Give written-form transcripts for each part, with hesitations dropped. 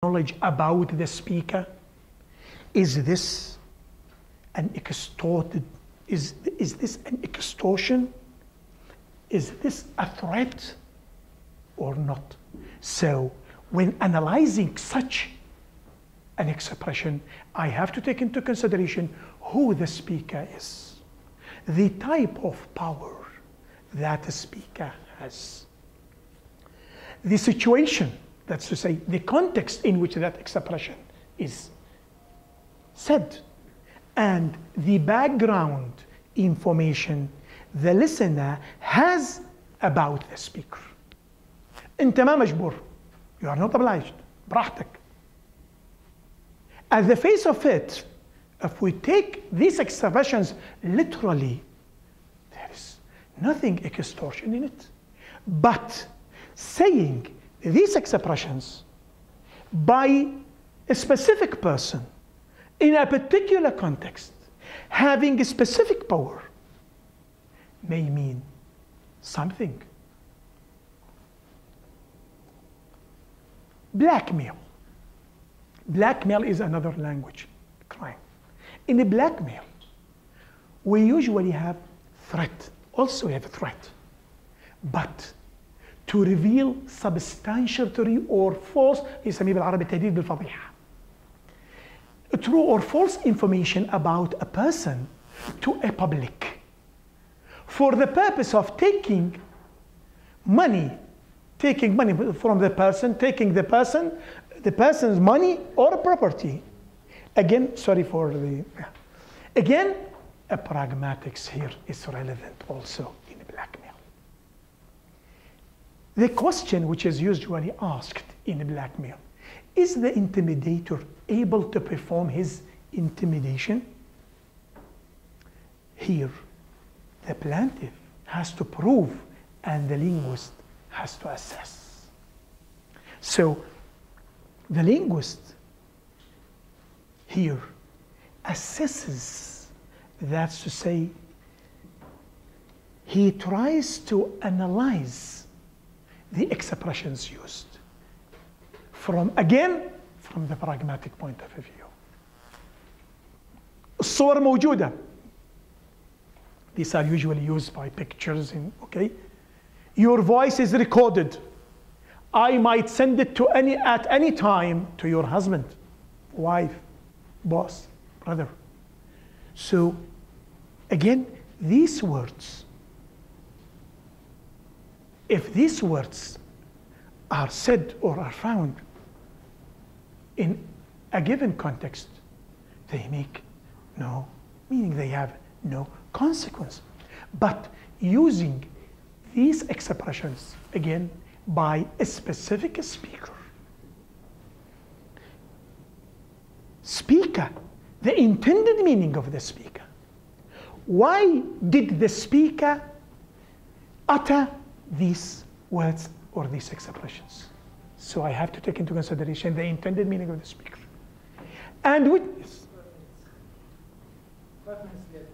knowledge about the speaker? Is this an extorted? Is this an extortion? Is this a threat or not? So when analyzing such an expression, I have to take into consideration who the speaker is, the type of power that the speaker has, the situation, that's to say, the context in which that expression is said, and the background information the listener has about the speaker. أنت ما مجبور. You are not obliged. براحتك. At the face of it, if we take these expressions literally, there is nothing extortion in it. But saying these expressions by a specific person in a particular context, having a specific power, may mean something. Blackmail. Blackmail is another language crime. In a blackmail, we usually have threat. Also we have a threat. But to reveal substantiatory or false, يسميه بالعربي التهديد بالفضيحة. True or false information about a person to a public for the purpose of taking money from the person, taking the person's money or property. Again, sorry for the, again, a pragmatics here is relevant also in blackmail. The question which is usually asked in blackmail, is the intimidator able to perform his intimidation? Here, the plaintiff has to prove and the linguist has to assess. So, the linguist here assesses, that's to say, he tries to analyze the expressions used from the pragmatic point of view. الصور موجودة. These are usually used by pictures, okay? Your voice is recorded. I might send it to at any time to your husband, wife, boss, brother. So, again, these words, if these words are said or are found in a given context, they make no meaning, they have no consequence. But using these expressions, again, by a specific speaker. Speaker, the intended meaning of the speaker. Why did the speaker utter these words or these expressions? So I have to take into consideration the intended meaning of the speaker. And witness. 5 minutes later.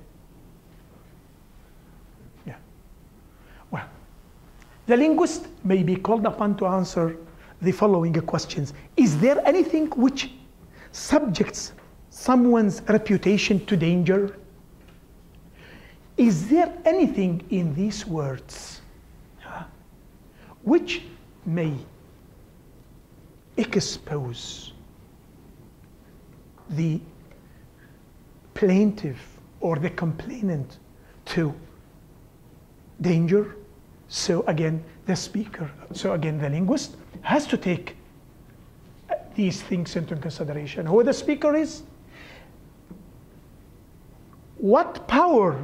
Yeah. Well, the linguist may be called upon to answer the following questions. Is there anything which subjects someone's reputation to danger? Is there anything in these words which may expose the plaintiff or the complainant to danger? So again, the linguist has to take these things into consideration. Who the speaker is, what power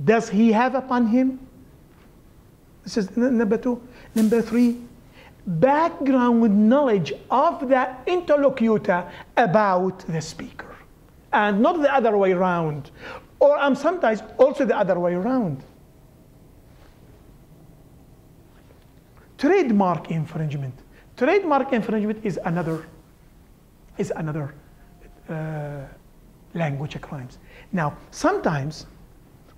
does he have upon him? This is number 2. Number 3, background knowledge of the interlocutor about the speaker, and not the other way around, or sometimes also the other way around. Trademark infringement. Trademark infringement is another language crimes. Now, sometimes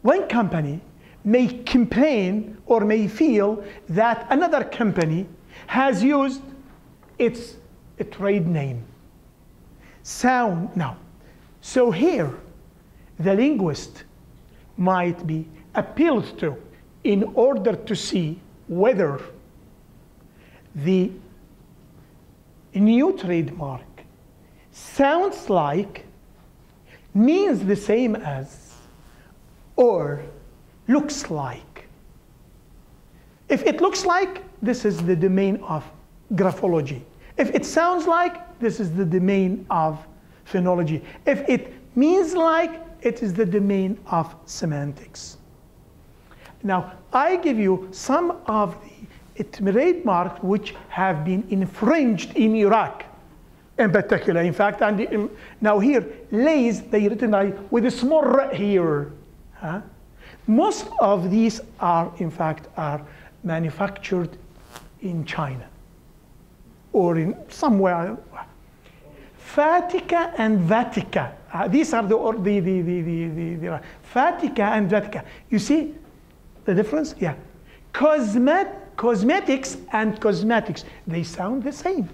one company may complain or may feel that another company has used its a trade name. Sound, now, so here, the linguist might be appealed to in order to see whether the new trademark sounds like, means the same as, or looks like. If it looks like, this is the domain of graphology. If it sounds like, this is the domain of phonology. If it means like, it is the domain of semantics. Now, I give you some of the trademarks which have been infringed in Iraq, in particular. In fact, and now here, lays, they written with a small r here. Huh? Most of these are, in fact, are manufactured in China or in somewhere. Fatica and Vatica. These are the Fatica and Vatica. You see the difference? Yeah. Cosmetics and cosmetics, they sound the same.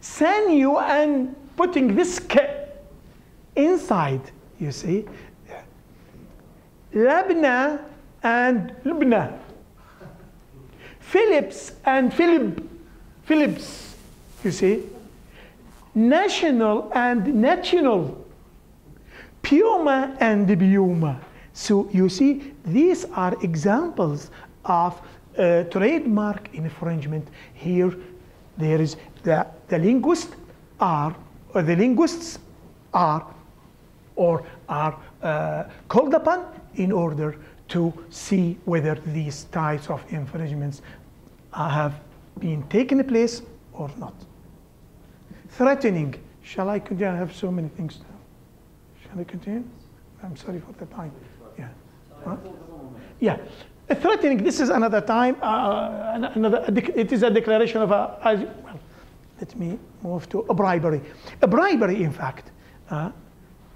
Sanyu and putting this k inside, you see. Labna and Lubna. Philips and Philips, you see. National and national. Puma and Puma. So you see, these are examples of trademark infringement. Here, there is the linguists are, or the linguists are, or are called upon in order to see whether these types of infringements have been taken place or not. Threatening. Shall I continue? I have so many things to do. Shall I continue? I'm sorry for the time. Yeah. Huh? Yeah. Threatening, this is another time, it is a declaration of a, well, let me move to a bribery. A bribery, in fact,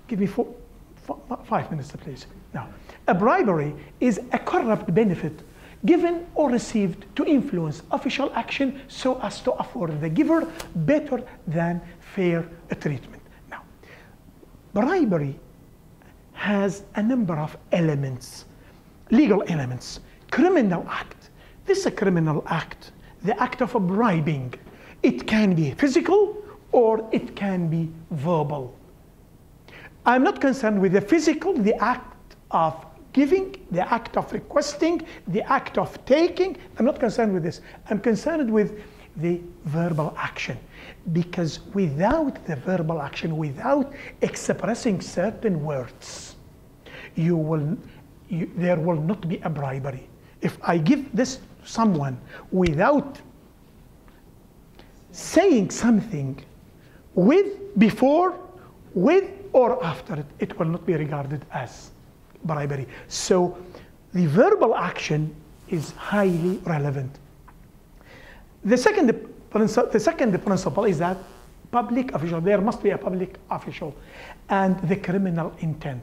give me 5 minutes, please. Now, a bribery is a corrupt benefit given or received to influence official action so as to afford the giver better than fair treatment. Now, bribery has a number of elements, legal elements. Criminal act. This is a criminal act, the act of bribing. It can be physical or it can be verbal. I'm not concerned with the physical, the act of giving, the act of requesting, the act of taking. I'm not concerned with this. I'm concerned with the verbal action. Because without the verbal action, without expressing certain words, there will not be a bribery. If I give this to someone without saying something before, with, or after it, it will not be regarded as bribery. So the verbal action is highly relevant. The second principle is that public official, there must be a public official, and the criminal intent.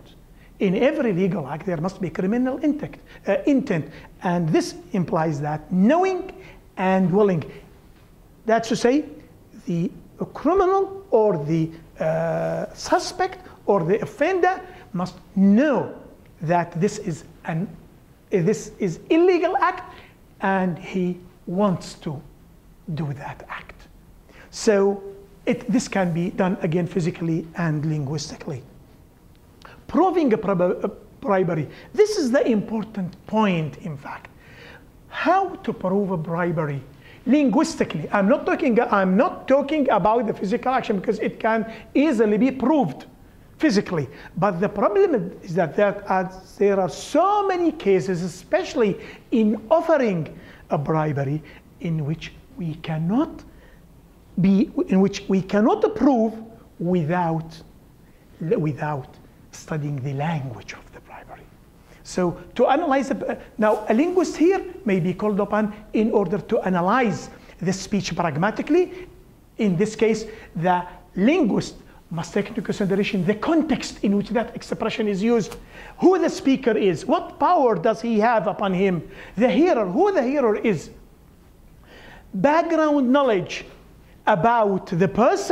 In every legal act, there must be criminal intent, and this implies that knowing and willing. That's to say, the criminal or the suspect or the offender must know that this is illegal act, and he wants to do that act. So this can be done again physically and linguistically. Proving a bribery. This is the important point, in fact. How to prove a bribery linguistically. I'm not talking about the physical action, because it can easily be proved physically. But the problem is that there are so many cases, especially in offering a bribery, in which we cannot prove without studying the language of the bribery. So to analyze, now a linguist here may be called upon in order to analyze the speech pragmatically. In this case, the linguist must take into consideration the context in which that expression is used, who the speaker is, what power does he have upon him, the hearer, who the hearer is, background knowledge, about the person